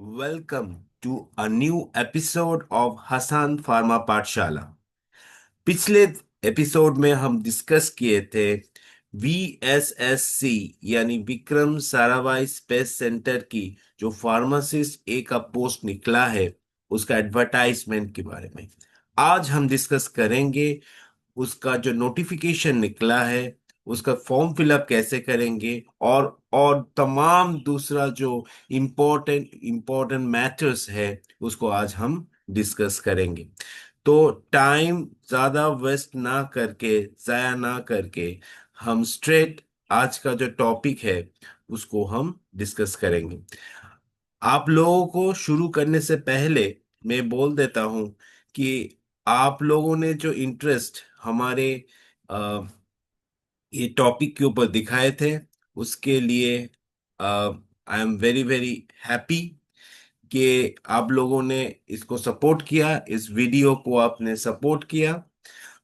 Welcome to a new episode of Hasan pharma Pathshala. पिछले episode में हम डिस्कस किए थे VSSC यानी विक्रम साराभाई स्पेस सेंटर की जो फार्मासिस्ट ए का पोस्ट निकला है उसका एडवर्टाइजमेंट के बारे में। आज हम डिस्कस करेंगे उसका जो नोटिफिकेशन निकला है, उसका फॉर्म फिलअप कैसे करेंगे और तमाम दूसरा जो इम्पोर्टेंट मैटर्स है उसको आज हम डिस्कस करेंगे। तो टाइम ज्यादा वेस्ट ना करके, जाया ना करके हम स्ट्रेट आज का जो टॉपिक है उसको हम डिस्कस करेंगे। आप लोगों को शुरू करने से पहले मैं बोल देता हूं कि आप लोगों ने जो इंटरेस्ट हमारे ये टॉपिक के ऊपर दिखाए थे उसके लिए I am very very happy कि आप लोगों ने इसको सपोर्ट किया, इस वीडियो को आपने सपोर्ट किया।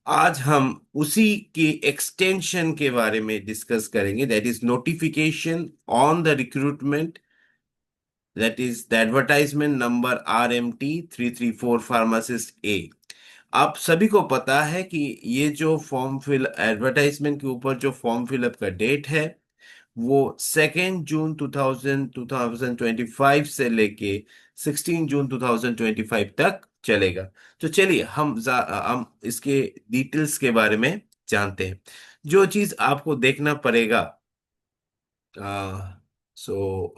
आज हम उसी की एक्सटेंशन के बारे में डिस्कस करेंगे, that is notification on the recruitment, that is the advertisement number RMT 334 pharmacist A. आप सभी को पता है कि ये जो फॉर्म फिल एडवर्टाइजमेंट के ऊपर जो फॉर्म फिलअप का डेट है वो 2 जून 2025 से लेके 16 जून 2025 तक चलेगा। तो चलिए हम इसके डिटेल्स के बारे में जानते हैं। जो चीज आपको देखना पड़ेगा, सो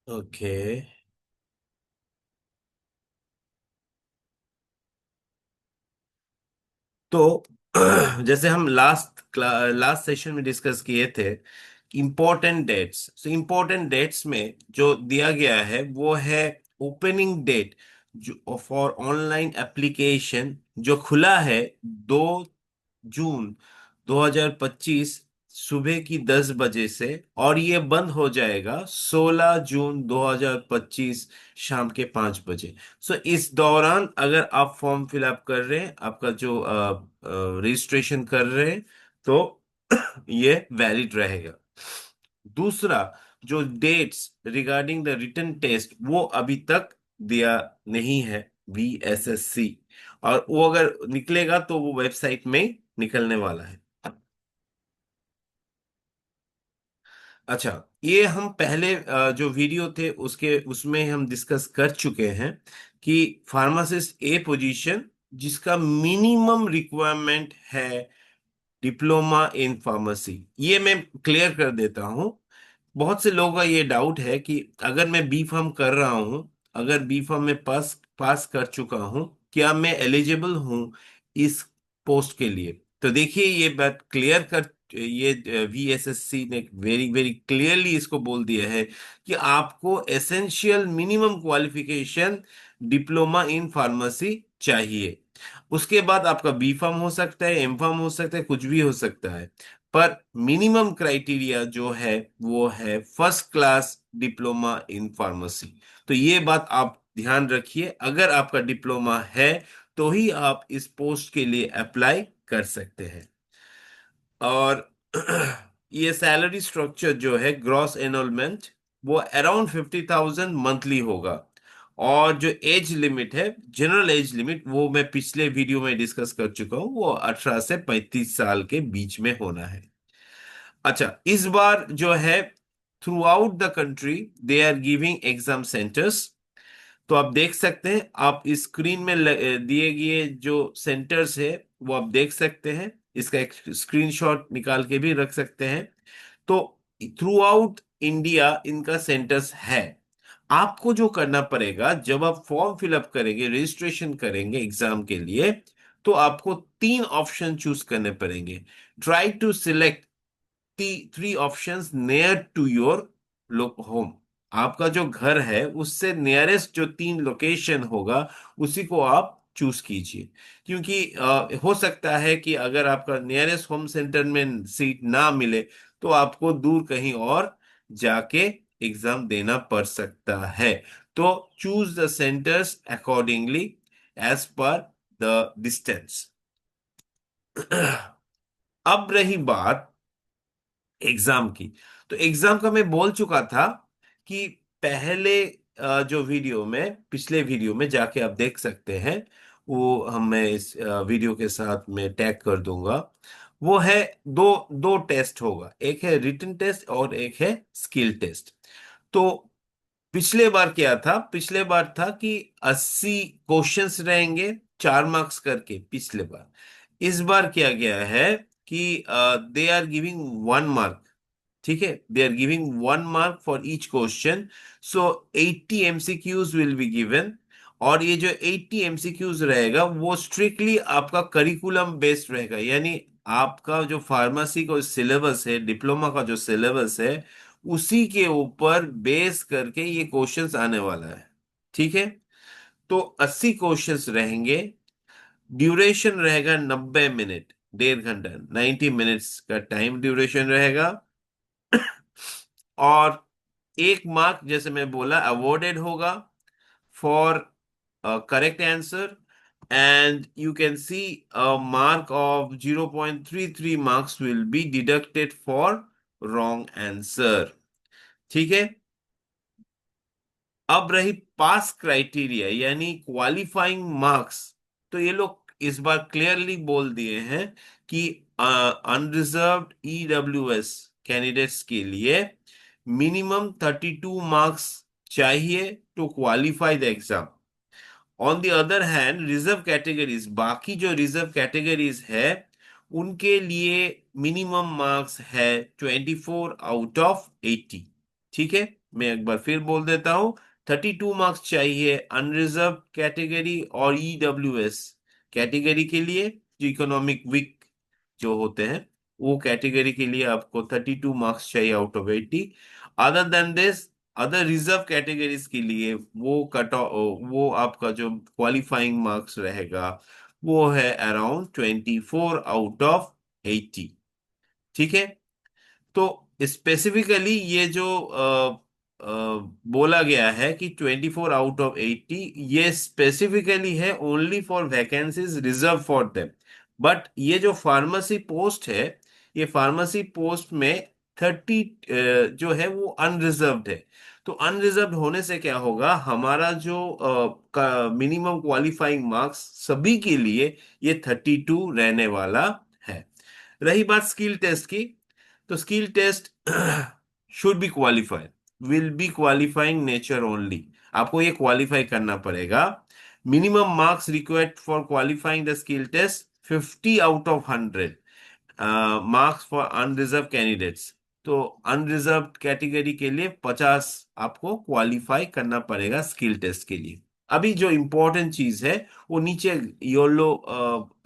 ओके। तो जैसे हम लास्ट सेशन में डिस्कस किए थे, इम्पोर्टेंट डेट्स, तो इम्पोर्टेंट डेट्स में जो दिया गया है वो है ओपनिंग डेट जो फॉर ऑनलाइन एप्लीकेशन जो खुला है 2 जून 2025 सुबह की 10 बजे से, और ये बंद हो जाएगा 16 जून 2025 शाम के 5 बजे। सो इस दौरान अगर आप फॉर्म फिलअप कर रहे हैं, आपका जो रजिस्ट्रेशन कर रहे हैं, तो ये वैलिड रहेगा। दूसरा, जो dates regarding the written test वो अभी तक दिया नहीं है VSSC, और वो अगर निकलेगा तो वो वेबसाइट में निकलने वाला है। अच्छा, ये हम पहले जो वीडियो थे उसके उसमें हम डिस्कस कर चुके हैं कि फार्मासिस्ट ए पोजीशन जिसका मिनिमम रिक्वायरमेंट है डिप्लोमा इन फार्मेसी। ये मैं क्लियर कर देता हूँ। बहुत से लोगों का ये डाउट है कि अगर मैं बी फार्म कर रहा हूँ, अगर बी फार्म में पास पास कर चुका हूँ, क्या मैं एलिजिबल हूँ इस पोस्ट के लिए। तो देखिए, ये बात क्लियर कर, ये VSSC ने वेरी वेरी क्लियरली इसको बोल दिया है कि आपको essential minimum qualification diploma in pharmacy चाहिए। उसके बाद आपका बी फार्म हो सकता है, एम फार्म हो सकता है, कुछ भी हो सकता है, पर मिनिमम क्राइटेरिया जो है वो है first class diploma in pharmacy. तो ये बात आप ध्यान रखिए, अगर आपका डिप्लोमा है तो ही आप इस पोस्ट के लिए अप्लाई कर सकते हैं। और ये सैलरी स्ट्रक्चर जो है ग्रॉस एनरोलमेंट वो अराउंड 50,000 मंथली होगा। और जो एज लिमिट है, जनरल एज लिमिट, वो मैं पिछले वीडियो में डिस्कस कर चुका हूँ, वो 18 से 35 साल के बीच में होना है। अच्छा, इस बार जो है throughout the country they are giving exam centres. तो आप देख सकते हैं, आप इस स्क्रीन में दिए गए जो सेंटर्स है वो आप देख सकते हैं, इसका एक स्क्रीनशॉट निकाल के भी रख सकते हैं। तो थ्रू आउट इंडिया इनका सेंटर्स है। आपको जो करना पड़ेगा, जब आप फॉर्म फिलअप करेंगे, रजिस्ट्रेशन करेंगे एग्जाम के लिए, तो आपको 3 ऑप्शन चूज करने पड़ेंगे। Try to select 3 options near to your home. आपका जो घर है उससे नियरेस्ट जो 3 लोकेशन होगा उसी को आप चूज कीजिए। क्योंकि हो सकता है कि अगर आपका नियरेस्ट होम सेंटर में सीट ना मिले तो आपको दूर कहीं और जाके एग्जाम देना पड़ सकता है। तो choose the centres accordingly. As per the distance. अब रही बात एग्जाम की। तो एग्जाम का मैं बोल चुका था कि पहले जो वीडियो में, पिछले वीडियो में जाके आप देख सकते हैं, वो हम मैं इस वीडियो के साथ में टैग कर दूंगा। वो है दो दो टेस्ट होगा, एक है रिटन टेस्ट और एक है स्किल टेस्ट। तो पिछले बार क्या था, पिछले बार था कि 80 क्वेश्चंस रहेंगे, 4 मार्क्स करके पिछले बार। इस बार क्या गया है कि दे आर गिविंग 1 मार्क। ठीक है, they are giving 1 mark for each question. So 80 MCQs will be given. और ये जो 80 एमसीक्यूज रहेगा वो स्ट्रिक्टली आपका करिकुलम बेस्ड रहेगा, यानी आपका जो फार्मेसी का सिलेबस है, डिप्लोमा का जो सिलेबस है, उसी के ऊपर बेस करके ये क्वेश्चंस आने वाला है। ठीक है, तो 80 क्वेश्चंस रहेंगे। ड्यूरेशन रहेगा 90 मिनट, 1.5 घंटा, 90 मिनट्स का टाइम ड्यूरेशन रहेगा। और 1 मार्क जैसे मैं बोला अवॉर्डेड होगा for correct answer. And you can see mark of 0.33 marks will be deducted for wrong answer. ठीक है। अब रही पास क्राइटेरिया यानी क्वालिफाइंग मार्क्स। तो ये लोग इस बार क्लियरली बोल दिए हैं कि अनरिजर्व्ड ईडब्ल्यूएस कैंडिडेट्स के लिए मिनिमम 32 मार्क्स चाहिए to qualify the exam. On the other hand reserve categories, बाकी जो रिजर्व कैटेगरीज है, उनके लिए मिनिमम मार्क्स है 24 आउट ऑफ 80। ठीक है, मैं एक बार फिर बोल देता हूं। 32 मार्क्स चाहिए अनरिजर्व कैटेगरी और ईडब्ल्यूएस कैटेगरी के लिए, जो इकोनॉमिक वीक जो होते हैं, वो कैटेगरी के लिए आपको 32 मार्क्स चाहिए out of 80। Other than this, other reserve categories के लिए वो कट ऑफ, वो आपका जो क्वालिफाइंग मार्क्स रहेगा वो है अराउंड 24 आउट ऑफ 80। ठीक है। तो स्पेसिफिकली ये जो बोला गया है कि 24 आउट ऑफ 80, ये स्पेसिफिकली है only for vacancies reserve for them. But ये जो फार्मेसी पोस्ट है, ये फार्मेसी पोस्ट में 30 जो है वो अनरिजर्व्ड है। तो अनरिजर्व्ड होने से क्या होगा, हमारा जो मिनिमम क्वालिफाइंग मार्क्स सभी के लिए ये 32 रहने वाला है। रही बात स्किल टेस्ट की, तो skill test should be qualify, will be qualifying nature only. आपको ये क्वालिफाई करना पड़ेगा। Minimum marks required for qualifying the skill test 50 out of 100 marks for unreserve candidates. तो अनरिजर्व कैटेगरी के लिए 50 आपको क्वालिफाई करना पड़ेगा स्किल टेस्ट के लिए। अभी जो इंपॉर्टेंट चीज है वो नीचे योलो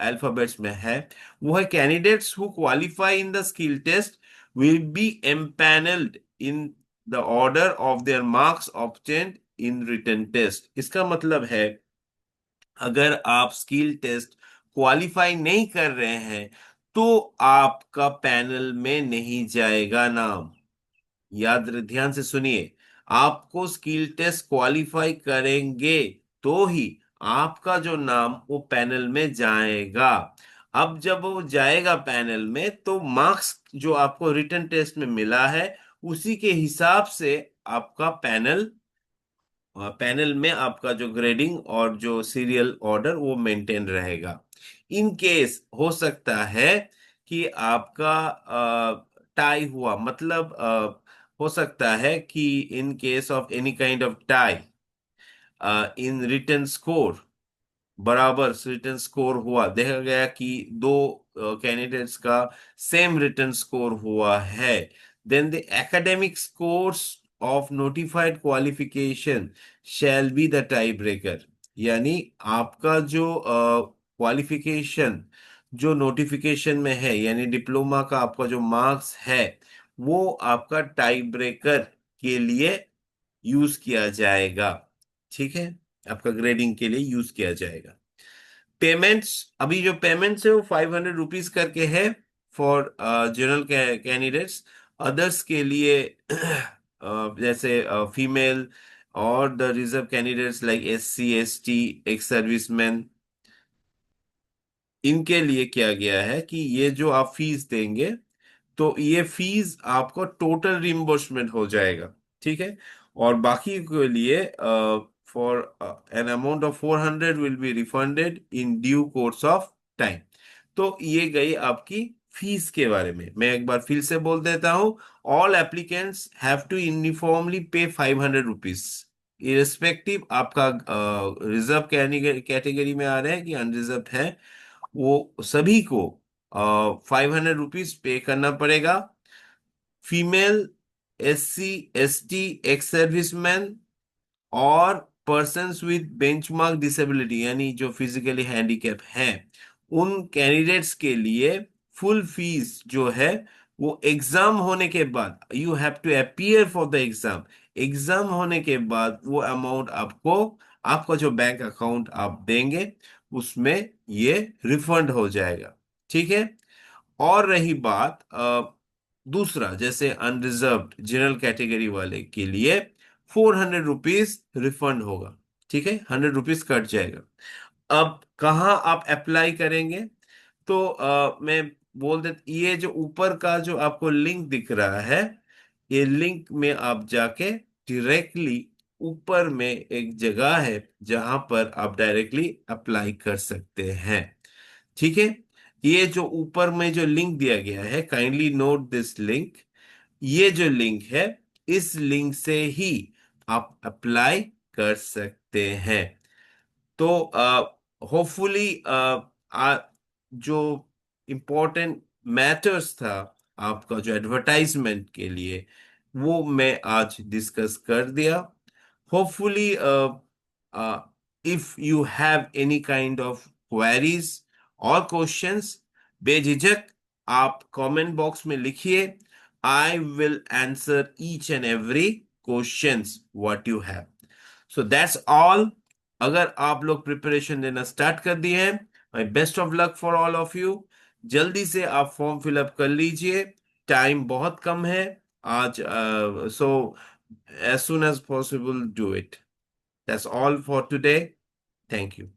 अल्फाबेट्स में है, वो है candidates who qualify in the skill test will be empaneled in the order of their marks obtained in written test। इसका मतलब है अगर आप स्किल टेस्ट क्वालिफाई नहीं कर रहे हैं तो आपका पैनल में नहीं जाएगा नाम। ध्यान से सुनिए, आपको स्किल टेस्ट क्वालिफाई करेंगे तो ही आपका जो नाम वो पैनल में जाएगा। अब जब वो जाएगा पैनल में तो मार्क्स जो आपको रिटन टेस्ट में मिला है उसी के हिसाब से आपका पैनल में आपका जो ग्रेडिंग और जो सीरियल ऑर्डर वो मेंटेन रहेगा। इन केस हो सकता है कि आपका टाई हुआ, मतलब हो सकता है कि in case of any kind of tie in written score, बराबर रिटन स्कोर हुआ, देखा गया कि दो कैंडिडेट्स का सेम रिटन स्कोर हुआ है, then the academic scores of notified qualification shall be the tie breaker. यानी आपका जो क्वालिफिकेशन जो नोटिफिकेशन में है, यानी डिप्लोमा का आपका जो मार्क्स है, वो आपका टाई ब्रेकर के लिए यूज किया जाएगा। ठीक है, आपका ग्रेडिंग के लिए यूज किया जाएगा। पेमेंट्स, अभी जो पेमेंट्स है वो 500 रुपीज करके है फॉर जनरल कैंडिडेट्स। अदर्स के लिए जैसे फीमेल और the reserve candidates like SC ST, ex serviceman, इनके लिए किया गया है कि ये जो आप फीस देंगे, तो ये फीस आपको टोटल रिम्बर्समेंट हो जाएगा। ठीक है। और बाकी के लिए for an amount of 400 will be refunded in due course of time. तो ये गई आपकी फीस के बारे में। मैं एक बार फिर से बोल देता हूं, all applicants have to uniformly pay 500 rupees, irrespective आपका रिजर्व कैटेगरी में आ रहे हैं कि अनरिजर्व है, वो सभी को 500 रुपीज पे करना पड़ेगा। Female, SC ST, ex serviceman और पर्सन्स विद बेंचमार्क डिसेबिलिटी, यानी जो फिजिकली हैंडीकैप हैं, उन कैंडिडेट्स के लिए फुल फीस जो है वो एग्जाम होने के बाद, you have to appear for the exam, exam होने के बाद वो अमाउंट आपको, आपका जो बैंक अकाउंट आप देंगे उसमें ये रिफंड हो जाएगा। ठीक है। और रही बात दूसरा, जैसे अनरिजर्व्ड जनरल कैटेगरी वाले के लिए 400 रुपीज रिफंड होगा। ठीक है, 100 रुपीज कट जाएगा। अब कहाँ आप अप्लाई करेंगे? तो मैं बोल दे, ये जो ऊपर का जो आपको लिंक दिख रहा है, ये लिंक में आप जाके डायरेक्टली ऊपर में एक जगह है जहां पर आप डायरेक्टली अप्लाई कर सकते हैं। ठीक है। ये जो ऊपर में जो लिंक दिया गया है, काइंडली नोट दिस लिंक, ये जो लिंक है, इस लिंक से ही आप अप्लाई कर सकते हैं। तो होपफुली जो इम्पोर्टेंट मैटर्स था आपका जो एडवर्टाइजमेंट के लिए, वो मैं आज डिस्कस कर दिया। Hopefully if you have any kind of queries और क्वेश्चंस, बेझिझक आप कमेंट बॉक्स में लिखिए। I will answer each and every questions what you have. So that's all. अगर आप लोग प्रिपरेशन देना स्टार्ट कर दिए हैं, my best of luck for all of you. जल्दी से आप फॉर्म फिलअप कर लीजिए, टाइम बहुत कम है आज। So as soon as possible do it. That's all for today. Thank you.